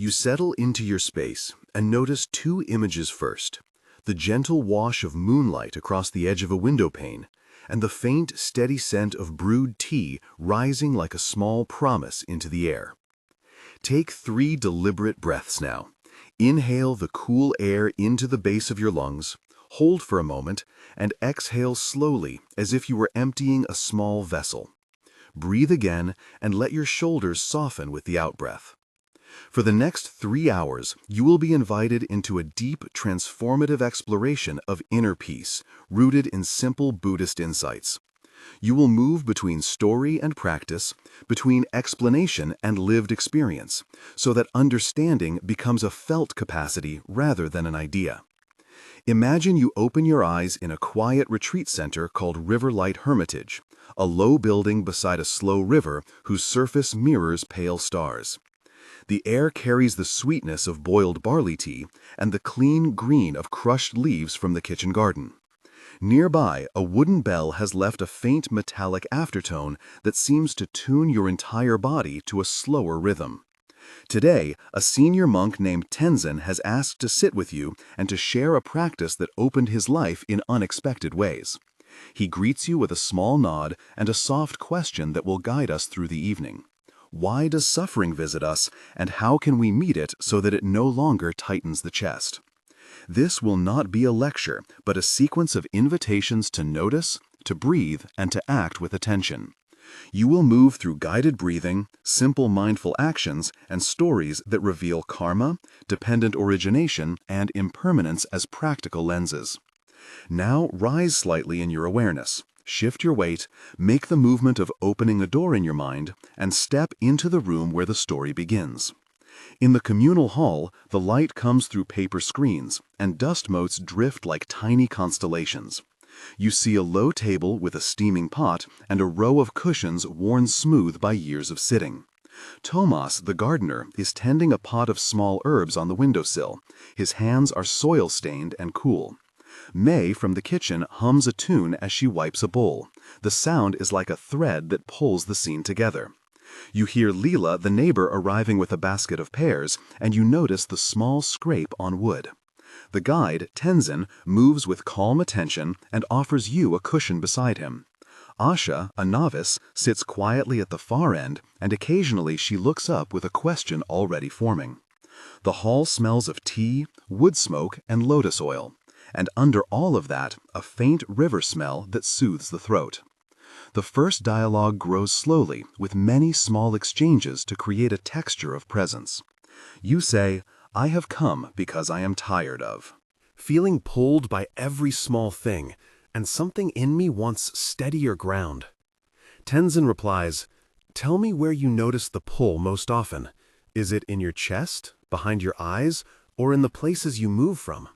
You settle into your space and notice two images first: the gentle wash of moonlight across the edge of a window pane, and the faint, steady scent of brewed tea rising like a small promise into the air. Take 3 deliberate breaths now. Inhale the cool air into the base of your lungs, hold for a moment, and exhale slowly as if you were emptying a small vessel. Breathe again and let your shoulders soften with the outbreath. For the next 3 hours, you will be invited into a deep, transformative exploration of inner peace, rooted in simple Buddhist insights. You will move between story and practice, between explanation and lived experience, so that understanding becomes a felt capacity rather than an idea. Imagine you open your eyes in a quiet retreat center called Riverlight Hermitage, a low building beside a slow river whose surface mirrors pale stars. The air carries the sweetness of boiled barley tea and the clean green of crushed leaves from the kitchen garden. Nearby, a wooden bell has left a faint metallic aftertone that seems to tune your entire body to a slower rhythm. Today, a senior monk named Tenzin has asked to sit with you and to share a practice that opened his life in unexpected ways. He greets you with a small nod and a soft question that will guide us through the evening. Why does suffering visit us, and how can we meet it so that it no longer tightens the chest? This will not be a lecture, but a sequence of invitations to notice, to breathe, and to act with attention. You will move through guided breathing, simple mindful actions, and stories that reveal karma, dependent origination, and impermanence as practical lenses. Now rise slightly in your awareness. Shift your weight, make the movement of opening a door in your mind, and step into the room where the story begins. In the communal hall, the light comes through paper screens, and dust motes drift like tiny constellations. You see a low table with a steaming pot and a row of cushions worn smooth by years of sitting. Tomas, the gardener, is tending a pot of small herbs on the windowsill. His hands are soil-stained and cool. May from the kitchen hums a tune as she wipes a bowl. The sound is like a thread that pulls the scene together. You hear Leela, the neighbor, arriving with a basket of pears, and you notice the small scrape on wood. The guide, Tenzin, moves with calm attention and offers you a cushion beside him. Asha, a novice, sits quietly at the far end, and occasionally she looks up with a question already forming. The hall smells of tea, wood smoke, and lotus oil. And under all of that, a faint river smell that soothes the throat. The first dialogue grows slowly, with many small exchanges to create a texture of presence. You say, "I have come because I am tired of," feeling pulled by every small thing, and something in me wants steadier ground. Tenzin replies, "Tell me where you notice the pull most often. Is it in your chest, behind your eyes, or in the places you move from?"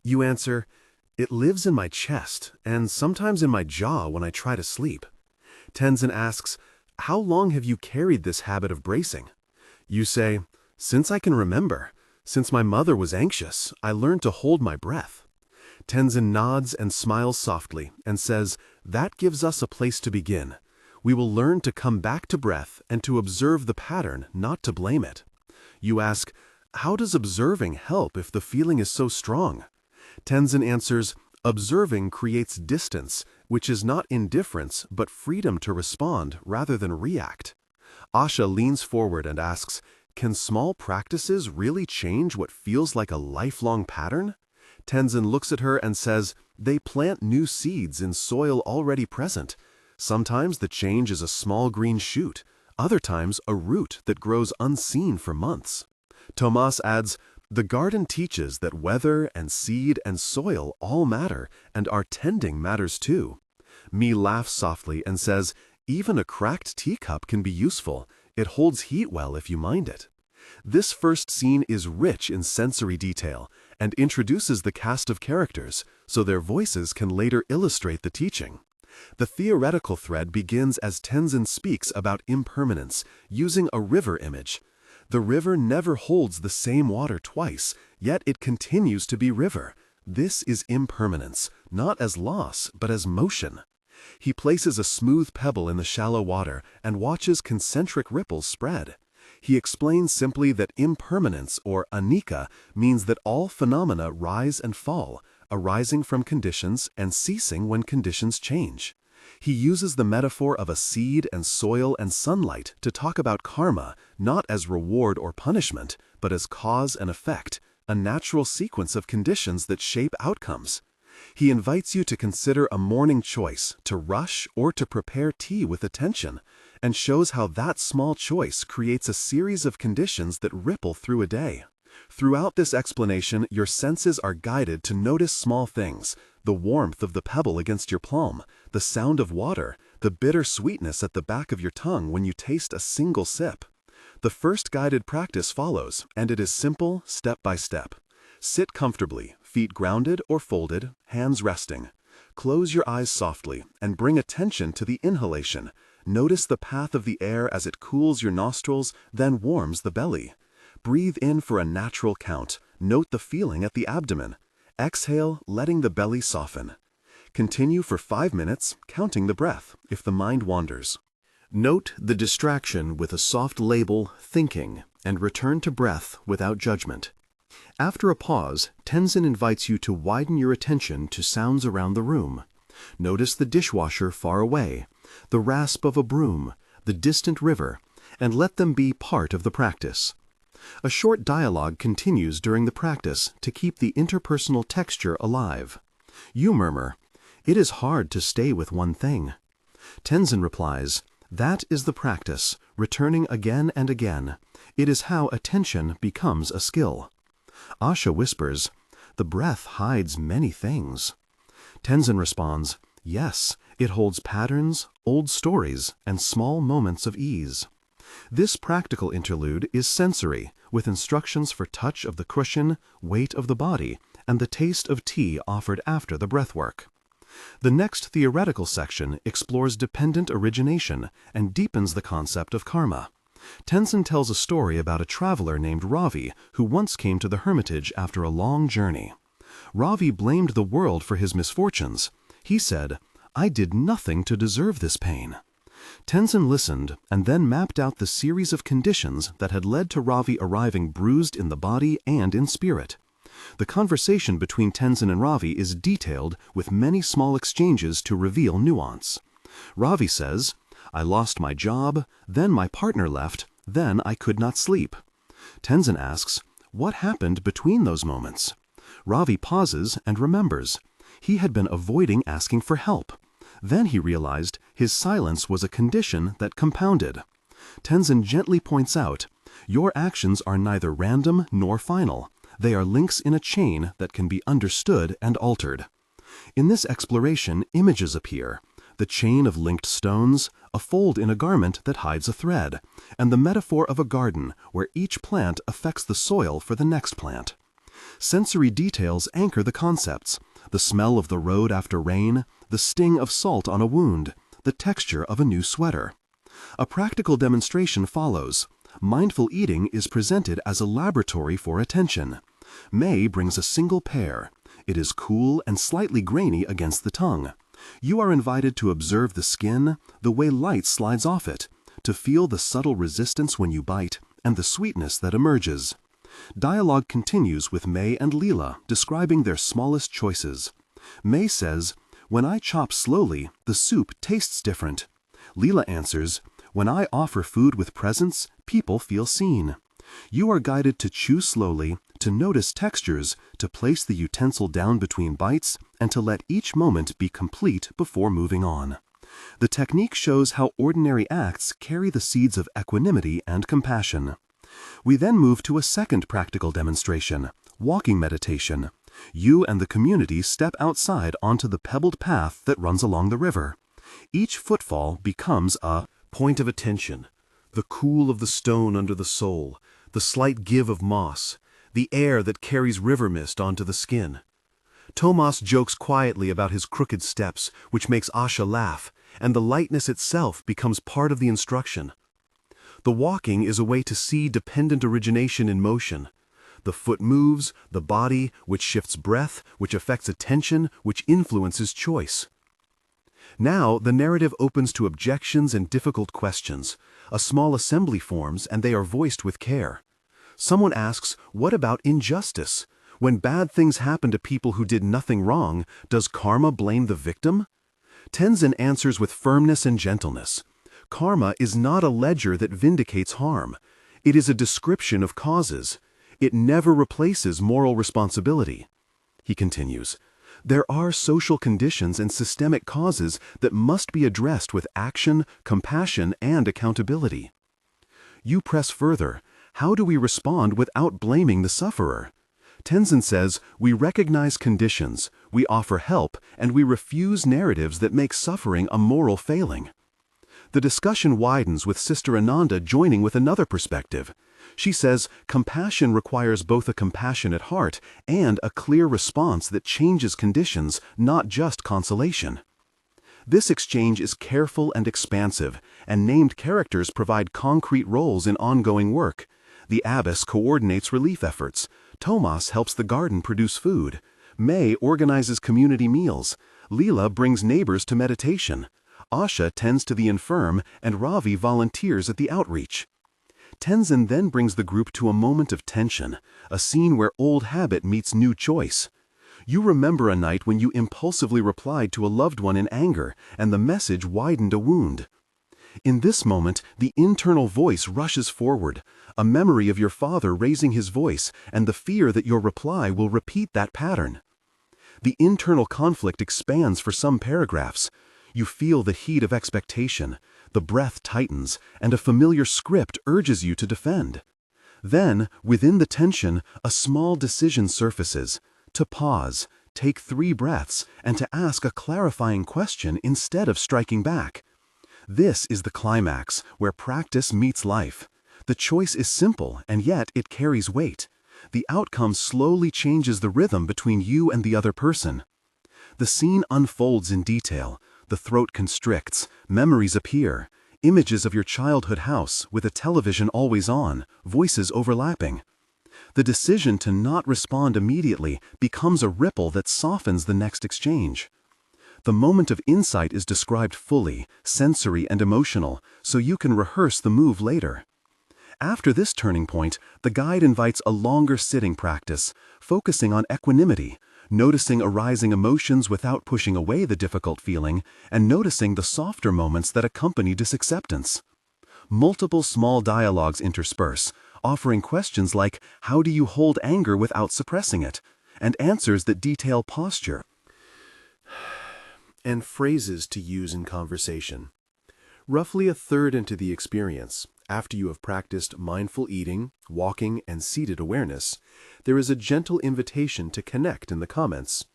You answer, "It lives in my chest, and sometimes in my jaw when I try to sleep." Tenzin asks, "How long have you carried this habit of bracing?" You say, "Since I can remember. Since my mother was anxious, I learned to hold my breath." Tenzin nods and smiles softly and says, "That gives us a place to begin. We will learn to come back to breath and to observe the pattern, not to blame it." You ask, "How does observing help if the feeling is so strong?" Tenzin answers, "Observing creates distance, which is not indifference, but freedom to respond rather than react." Asha leans forward and asks, "Can small practices really change what feels like a lifelong pattern?" Tenzin looks at her and says, "They plant new seeds in soil already present. Sometimes the change is a small green shoot, other times a root that grows unseen for months." Tomas adds, "The garden teaches that weather and seed and soil all matter, and our tending matters too." Mi laughs softly and says, "Even a cracked teacup can be useful. It holds heat well if you mind it." This first scene is rich in sensory detail and introduces the cast of characters, so their voices can later illustrate the teaching. The theoretical thread begins as Tenzin speaks about impermanence, using a river image. The river never holds the same water twice, yet it continues to be river. This is impermanence, not as loss, but as motion. He places a smooth pebble in the shallow water and watches concentric ripples spread. He explains simply that impermanence, or anicca, means that all phenomena rise and fall, arising from conditions and ceasing when conditions change. He uses the metaphor of a seed and soil and sunlight to talk about karma, not as reward or punishment, but as cause and effect, a natural sequence of conditions that shape outcomes. He invites you to consider a morning choice, to rush or to prepare tea with attention, and shows how that small choice creates a series of conditions that ripple through a day. Throughout this explanation, your senses are guided to notice small things: the warmth of the pebble against your palm, the sound of water, the bitter sweetness at the back of your tongue when you taste a single sip. The first guided practice follows, and it is simple, step by step. Sit comfortably, feet grounded or folded, hands resting. Close your eyes softly and bring attention to the inhalation. Notice the path of the air as it cools your nostrils, then warms the belly. Breathe in for a natural count. Note the feeling at the abdomen. Exhale, letting the belly soften. Continue for 5 minutes, counting the breath if the mind wanders. Note the distraction with a soft label, thinking, and return to breath without judgment. After a pause, Tenzin invites you to widen your attention to sounds around the room. Notice the dishwasher far away, the rasp of a broom, the distant river, and let them be part of the practice. A short dialogue continues during the practice to keep the interpersonal texture alive. You murmur, "It is hard to stay with one thing." Tenzin replies, "That is the practice, returning again and again. It is how attention becomes a skill." Asha whispers, "The breath hides many things." Tenzin responds, "Yes, it holds patterns, old stories, and small moments of ease." This practical interlude is sensory, with instructions for touch of the cushion, weight of the body, and the taste of tea offered after the breathwork. The next theoretical section explores dependent origination and deepens the concept of karma. Tenzin tells a story about a traveler named Ravi who once came to the hermitage after a long journey. Ravi blamed the world for his misfortunes. He said, "I did nothing to deserve this pain." Tenzin listened and then mapped out the series of conditions that had led to Ravi arriving bruised in the body and in spirit. The conversation between Tenzin and Ravi is detailed with many small exchanges to reveal nuance. Ravi says, "I lost my job, then my partner left, then I could not sleep." Tenzin asks, "What happened between those moments?" Ravi pauses and remembers. He had been avoiding asking for help. Then he realized his silence was a condition that compounded. Tenzin gently points out, "Your actions are neither random nor final. They are links in a chain that can be understood and altered." In this exploration, images appear: the chain of linked stones, a fold in a garment that hides a thread, and the metaphor of a garden where each plant affects the soil for the next plant. Sensory details anchor the concepts: the smell of the road after rain, the sting of salt on a wound, the texture of a new sweater. A practical demonstration follows. Mindful eating is presented as a laboratory for attention. May brings a single pear. It is cool and slightly grainy against the tongue. You are invited to observe the skin, the way light slides off it, to feel the subtle resistance when you bite, and the sweetness that emerges. Dialogue continues with May and Leela describing their smallest choices. May says, "When I chop slowly, the soup tastes different." Leela answers, "When I offer food with presence, people feel seen." You are guided to chew slowly, to notice textures, to place the utensil down between bites, and to let each moment be complete before moving on. The technique shows how ordinary acts carry the seeds of equanimity and compassion. We then move to a second practical demonstration, walking meditation. You and the community step outside onto the pebbled path that runs along the river. Each footfall becomes a point of attention: the cool of the stone under the sole, the slight give of moss, the air that carries river mist onto the skin. Tomas jokes quietly about his crooked steps, which makes Asha laugh, and the lightness itself becomes part of the instruction. The walking is a way to see dependent origination in motion. The foot moves, the body, which shifts breath, which affects attention, which influences choice. Now, the narrative opens to objections and difficult questions. A small assembly forms, and they are voiced with care. Someone asks, what about injustice? When bad things happen to people who did nothing wrong, does karma blame the victim? Tenzin answers with firmness and gentleness. Karma is not a ledger that vindicates harm. It is a description of causes. It never replaces moral responsibility. He continues, there are social conditions and systemic causes that must be addressed with action, compassion, and accountability. You press further. How do we respond without blaming the sufferer? Tenzin says, we recognize conditions, we offer help, and we refuse narratives that make suffering a moral failing. The discussion widens with Sister Ananda joining with another perspective. She says, compassion requires both a compassionate heart and a clear response that changes conditions, not just consolation. This exchange is careful and expansive, and named characters provide concrete roles in ongoing work. The abbess coordinates relief efforts. Tomas helps the garden produce food. May organizes community meals. Leela brings neighbors to meditation. Asha tends to the infirm, and Ravi volunteers at the outreach. Tenzin then brings the group to a moment of tension, a scene where old habit meets new choice. You remember a night when you impulsively replied to a loved one in anger, and the message widened a wound. In this moment, the internal voice rushes forward, a memory of your father raising his voice, and the fear that your reply will repeat that pattern. The internal conflict expands for some paragraphs. You feel the heat of expectation, the breath tightens, and a familiar script urges you to defend. Then, within the tension, a small decision surfaces, to pause, take 3 breaths, and to ask a clarifying question instead of striking back. This is the climax, where practice meets life. The choice is simple, and yet it carries weight. The outcome slowly changes the rhythm between you and the other person. The scene unfolds in detail. The throat constricts, memories appear, images of your childhood house with a television always on, voices overlapping. The decision to not respond immediately becomes a ripple that softens the next exchange. The moment of insight is described fully, sensory and emotional, so you can rehearse the move later. After this turning point, the guide invites a longer sitting practice, focusing on equanimity, noticing arising emotions without pushing away the difficult feeling, and noticing the softer moments that accompany disacceptance. Multiple small dialogues intersperse, offering questions like, how do you hold anger without suppressing it? And answers that detail posture and phrases to use in conversation. Roughly a third into the experience, after you have practiced mindful eating, walking, and seated awareness, there is a gentle invitation to connect in the comments.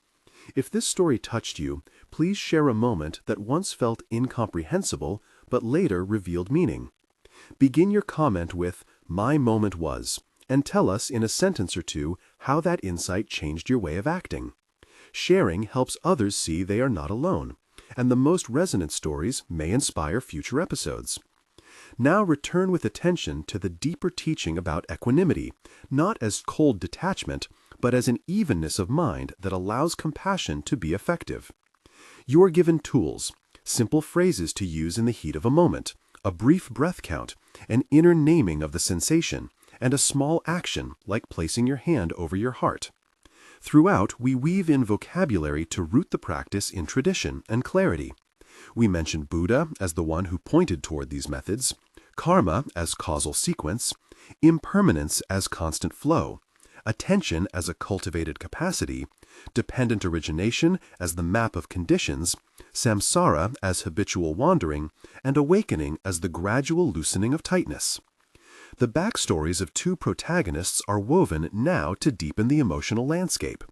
If this story touched you, please share a moment that once felt incomprehensible but later revealed meaning. Begin your comment with, "My moment was," and tell us in a sentence or two how that insight changed your way of acting. Sharing helps others see they are not alone, and the most resonant stories may inspire future episodes. Now return with attention to the deeper teaching about equanimity, not as cold detachment, but as an evenness of mind that allows compassion to be effective. You are given tools, simple phrases to use in the heat of a moment, a brief breath count, an inner naming of the sensation, and a small action like placing your hand over your heart. Throughout, we weave in vocabulary to root the practice in tradition and clarity. We mention Buddha as the one who pointed toward these methods, karma as causal sequence, impermanence as constant flow, attention as a cultivated capacity, dependent origination as the map of conditions, samsara as habitual wandering, and awakening as the gradual loosening of tightness. The backstories of 2 protagonists are woven now to deepen the emotional landscape.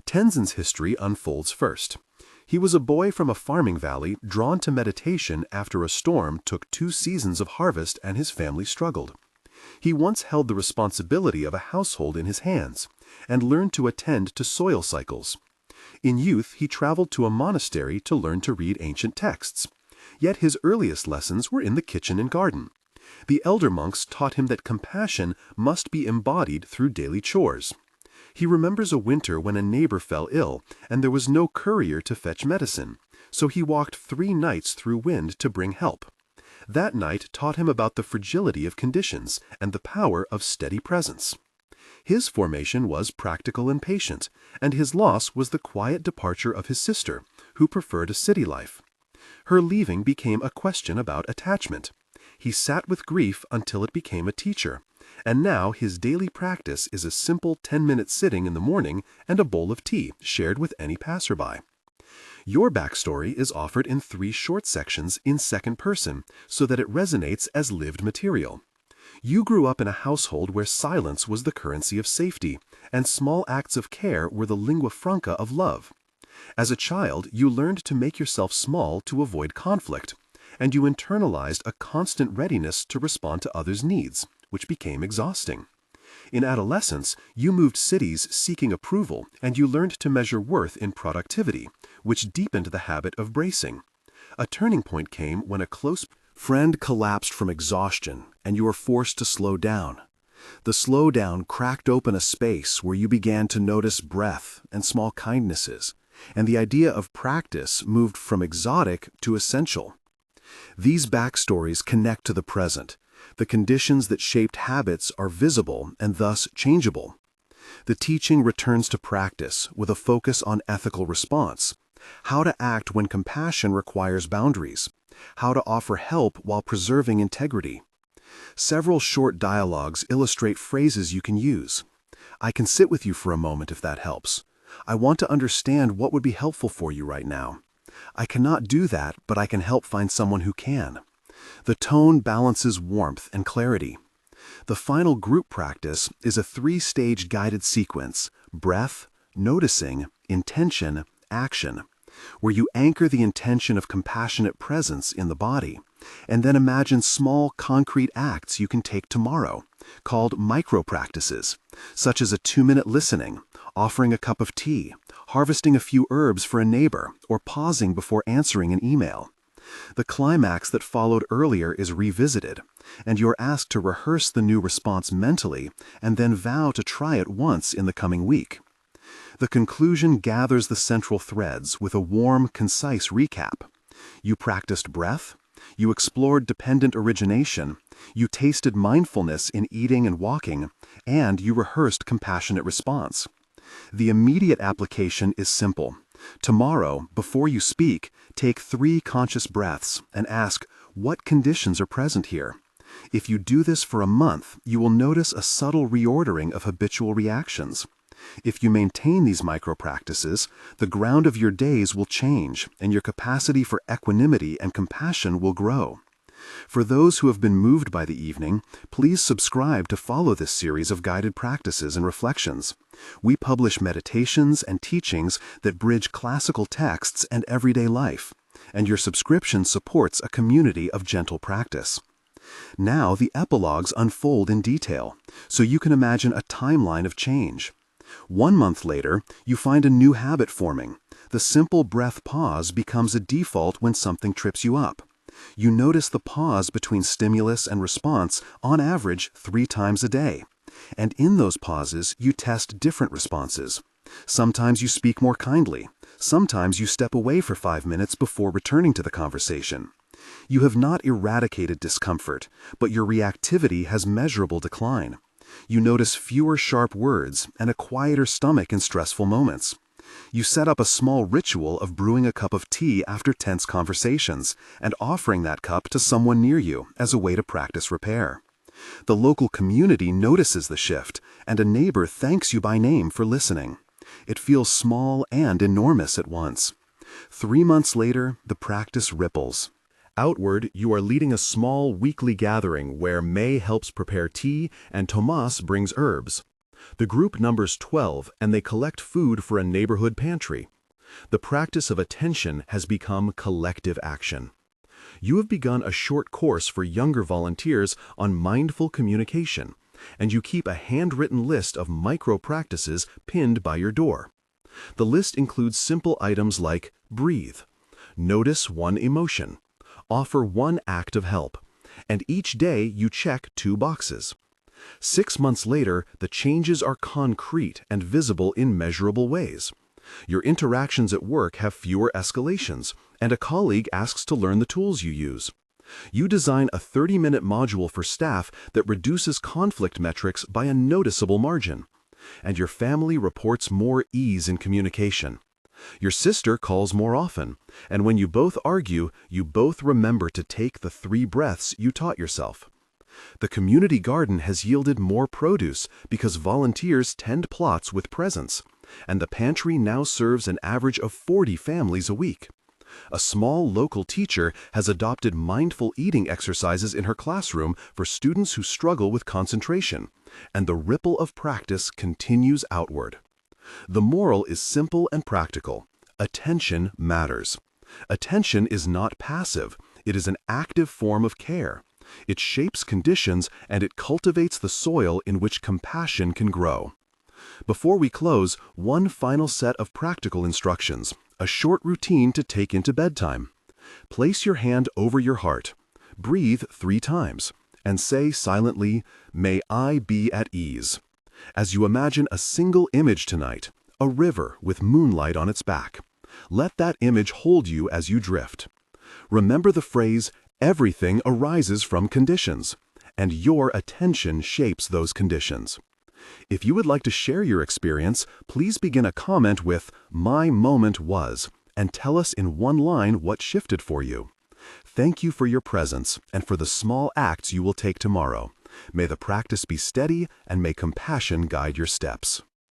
Tenzin's history unfolds first. He was a boy from a farming valley drawn to meditation after a storm took 2 seasons of harvest and his family struggled. He once held the responsibility of a household in his hands and learned to attend to soil cycles. In youth, he traveled to a monastery to learn to read ancient texts. Yet his earliest lessons were in the kitchen and garden. The elder monks taught him that compassion must be embodied through daily chores. He remembers a winter when a neighbor fell ill and there was no courier to fetch medicine, so he walked 3 nights through wind to bring help. That night taught him about the fragility of conditions and the power of steady presence. His formation was practical and patient, and his loss was the quiet departure of his sister, who preferred a city life. Her leaving became a question about attachment. He sat with grief until it became a teacher, and now his daily practice is a simple 10-minute sitting in the morning and a bowl of tea shared with any passerby. Your backstory is offered in 3 short sections in second person so that it resonates as lived material. You grew up in a household where silence was the currency of safety, and small acts of care were the lingua franca of love. As a child, you learned to make yourself small to avoid conflict, and you internalized a constant readiness to respond to others' needs, which became exhausting. In adolescence, you moved cities seeking approval, and you learned to measure worth in productivity, which deepened the habit of bracing. A turning point came when a close friend collapsed from exhaustion, and you were forced to slow down. The slowdown cracked open a space where you began to notice breath and small kindnesses, and the idea of practice moved from exotic to essential. These backstories connect to the present. The conditions that shaped habits are visible and thus changeable. The teaching returns to practice with a focus on ethical response, how to act when compassion requires boundaries, how to offer help while preserving integrity. Several short dialogues illustrate phrases you can use. I can sit with you for a moment if that helps. I want to understand what would be helpful for you right now. I cannot do that, but I can help find someone who can. The tone balances warmth and clarity. The final group practice is a 3-stage guided sequence: breath, noticing, intention, action, where you anchor the intention of compassionate presence in the body, and then imagine small concrete acts you can take tomorrow, called micro-practices, such as a 2-minute listening, offering a cup of tea, harvesting a few herbs for a neighbor, or pausing before answering an email. The climax that followed earlier is revisited, and you're asked to rehearse the new response mentally and then vow to try it once in the coming week. The conclusion gathers the central threads with a warm, concise recap. You practiced breath, you explored dependent origination, you tasted mindfulness in eating and walking, and you rehearsed compassionate response. The immediate application is simple. Tomorrow, before you speak, take 3 conscious breaths and ask, what conditions are present here? If you do this for a month, you will notice a subtle reordering of habitual reactions. If you maintain these micro-practices, the ground of your days will change, and your capacity for equanimity and compassion will grow. For those who have been moved by the evening, please subscribe to follow this series of guided practices and reflections. We publish meditations and teachings that bridge classical texts and everyday life, and your subscription supports a community of gentle practice. Now the epilogues unfold in detail, so you can imagine a timeline of change. 1 month later, you find a new habit forming. The simple breath pause becomes a default when something trips you up. You notice the pause between stimulus and response on average 3 times a day. And in those pauses, you test different responses. Sometimes you speak more kindly. Sometimes you step away for 5 minutes before returning to the conversation. You have not eradicated discomfort, but your reactivity has measurable decline. You notice fewer sharp words and a quieter stomach in stressful moments. You set up a small ritual of brewing a cup of tea after tense conversations and offering that cup to someone near you as a way to practice repair. The local community notices the shift, and a neighbor thanks you by name for listening. It feels small and enormous at once. 3 months later, the practice ripples. Outward, you are leading a small weekly gathering where May helps prepare tea and Tomas brings herbs. The group numbers 12, and they collect food for a neighborhood pantry. The practice of attention has become collective action. You have begun a short course for younger volunteers on mindful communication, and you keep a handwritten list of micro-practices pinned by your door. The list includes simple items like breathe, notice 1 emotion, offer 1 act of help, and each day you check 2 boxes. 6 months later, the changes are concrete and visible in measurable ways. Your interactions at work have fewer escalations, and a colleague asks to learn the tools you use. You design a 30-minute module for staff that reduces conflict metrics by a noticeable margin. And your family reports more ease in communication. Your sister calls more often, and when you both argue, you both remember to take the 3 breaths you taught yourself. The community garden has yielded more produce because volunteers tend plots with presence, and the pantry now serves an average of 40 families a week. A small local teacher has adopted mindful eating exercises in her classroom for students who struggle with concentration, and the ripple of practice continues outward. The moral is simple and practical. Attention matters. Attention is not passive. It is an active form of care. It shapes conditions and it cultivates the soil in which compassion can grow. Before we close, one final set of practical instructions, a short routine to take into bedtime. Place your hand over your heart. Breathe 3 times and say silently, "May I be at ease." As you imagine a single image tonight, a river with moonlight on its back, let that image hold you as you drift. Remember the phrase, "Everything arises from conditions," and your attention shapes those conditions. If you would like to share your experience, please begin a comment with "My moment was," and tell us in one line what shifted for you. Thank you for your presence and for the small acts you will take tomorrow. May the practice be steady and may compassion guide your steps.